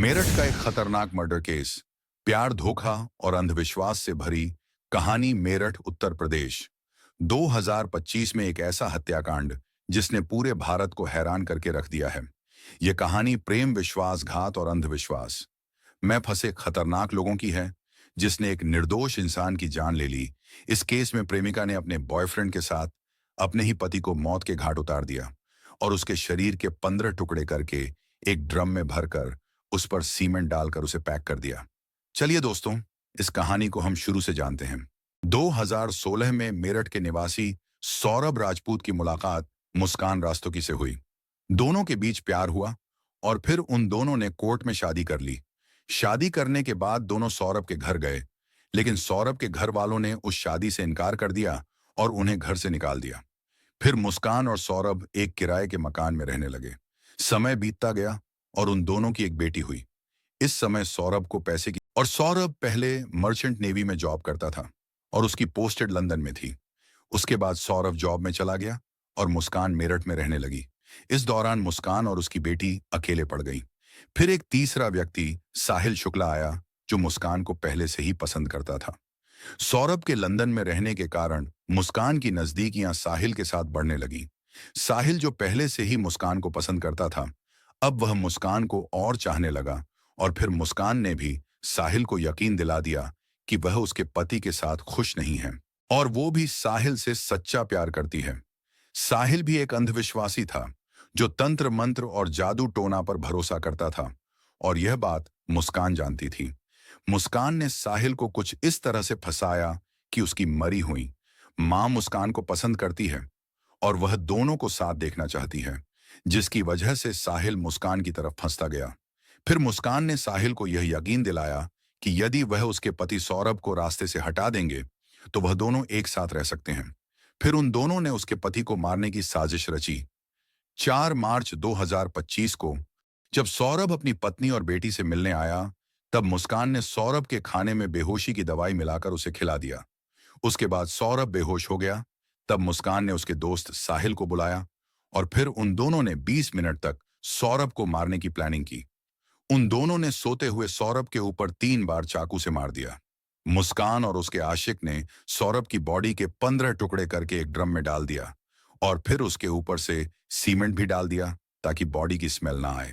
मेरठ का एक खतरनाक मर्डर केस, प्यार, धोखा और अंधविश्वास से भरी कहानी। मेरठ, उत्तर प्रदेश। 2025 में एक ऐसा हत्याकांड जिसने पूरे भारत को हैरान करके रख दिया है। यह कहानी प्रेम, विश्वासघात और अंधविश्वास में फंसे खतरनाक लोगों की है, जिसने एक निर्दोष इंसान की जान ले ली। इस केस में प्रेमिका ने अपने बॉयफ्रेंड के साथ अपने ही पति को मौत के घाट उतार दिया और उसके शरीर के 15 टुकड़े करके एक ड्रम में भरकर उस पर सीमेंट डालकर उसे पैक कर दिया। चलिए दोस्तों, इस कहानी को हम शुरू से जानते हैं। 2016 में मेरठ के निवासी सौरभ राजपूत की मुलाकात मुस्कान रास्तोगी से हुई। दोनों के बीच प्यार हुआ और फिर उन दोनों ने कोर्ट में शादी कर ली। शादी करने के बाद दोनों सौरभ के घर गए, लेकिन सौरभ के घर वालों ने उस शादी से इनकार कर दिया और उन्हें घर से निकाल दिया। फिर मुस्कान और सौरभ एक किराए के मकान में रहने लगे। समय बीतता गया और उन दोनों की एक बेटी हुई। इस समय सौरभ को पैसे की और सौरभ पहले मर्चेंट नेवी में जॉब करता था और उसकी पोस्टेड लंदन में थी। उसके बाद सौरभ जॉब में चला गया और मुस्कान मेरठ में रहने लगी। इस दौरान मुस्कान और उसकी बेटी अकेले पड़ गई। फिर एक तीसरा व्यक्ति साहिल शुक्ला आया, जो मुस्कान को पहले से ही पसंद करता था। सौरभ के लंदन में रहने के कारण मुस्कान की नजदीकियां साहिल के साथ बढ़ने लगी। साहिल, जो पहले से ही मुस्कान को पसंद करता था, अब वह मुस्कान को और चाहने लगा और फिर मुस्कान ने भी साहिल को यकीन दिला दिया कि वह उसके पति के साथ खुश नहीं है और वो भी साहिल से सच्चा प्यार करती है। साहिल भी एक अंधविश्वासी था, जो तंत्र मंत्र और जादू टोना पर भरोसा करता था, और यह बात मुस्कान जानती थी। मुस्कान ने साहिल को कुछ इस तरह से फंसाया कि उसकी मरी हुई मां मुस्कान को पसंद करती है और वह दोनों को साथ देखना चाहती है, जिसकी वजह से साहिल मुस्कान की तरफ फंसता गया। फिर मुस्कान ने साहिल को यह यकीन दिलाया कि यदि वह उसके पति सौरभ को रास्ते से हटा देंगे तो वह दोनों एक साथ रह सकते हैं। फिर उन दोनों ने उसके पति को मारने की साजिश रची। 4 मार्च 2025 को जब सौरभ अपनी पत्नी और बेटी से मिलने आया, तब मुस्कान ने सौरभ के खाने में बेहोशी की दवाई मिलाकर उसे खिला दिया। उसके बाद सौरभ बेहोश हो गया। तब मुस्कान ने उसके दोस्त साहिल को बुलाया और फिर उन दोनों ने 20 मिनट तक सौरभ को मारने की प्लानिंग की। उन दोनों ने सोते हुए सौरभ के ऊपर 3 बार चाकू से मार दिया। मुस्कान और उसके आशिक ने सौरभ की बॉडी के 15 टुकड़े करके एक ड्रम में डाल दिया और फिर उसके ऊपर से सीमेंट भी डाल दिया ताकि बॉडी की स्मेल ना आए।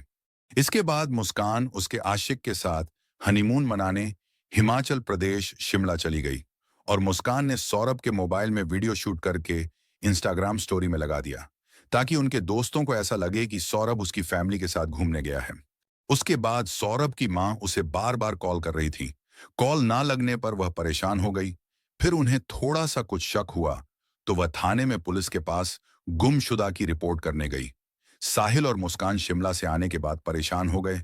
इसके बाद मुस्कान उसके आशिक के साथ हनीमून मनाने हिमाचल प्रदेश शिमला चली गई और मुस्कान ने सौरभ के मोबाइल में वीडियो शूट करके इंस्टाग्राम स्टोरी में लगा दिया, ताकि उनके दोस्तों को ऐसा लगे कि सौरभ उसकी फैमिली के साथ घूमने गया है। उसके बाद सौरभ की मां उसे बार बार कॉल कर रही थी। कॉल ना लगने पर वह परेशान हो गई। फिर उन्हें थोड़ा सा कुछ शक हुआ तो वह थाने में पुलिस के पास गुमशुदा की रिपोर्ट करने गई। साहिल और मुस्कान शिमला से आने के बाद परेशान हो गए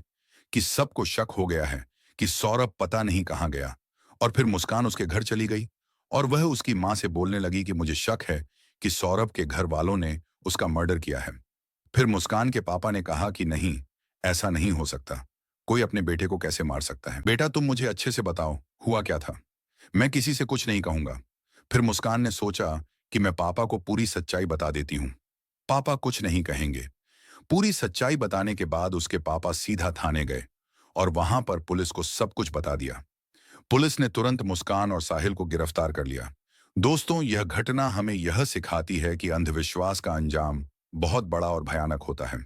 कि सबको शक हो गया है कि सौरभ पता नहीं कहाँ गया, और फिर मुस्कान उसके घर चली गई और वह उसकी मां से बोलने लगी कि मुझे शक है कि सौरभ के घर वालों ने उसका मर्डर किया है। फिर मुस्कान के पापा ने कहा कि नहीं, ऐसा नहीं हो सकता। कोई अपने बेटे को कैसे मार सकता है? बेटा, तुम मुझे अच्छे से बताओ, हुआ क्या था? मैं किसी से कुछ नहीं कहूंगा। फिर मुस्कान ने सोचा कि मैं पापा को पूरी सच्चाई बता देती हूँ। पापा कुछ नहीं कहेंगे। पूरी सच्चाई बताने के बाद उसके पापा सीधा थाने गए और वहां पर पुलिस को सब कुछ बता दिया। पुलिस ने तुरंत मुस्कान और साहिल को गिरफ्तार कर लिया। दोस्तों, यह घटना हमें यह सिखाती है कि अंधविश्वास का अंजाम बहुत बड़ा और भयानक होता है।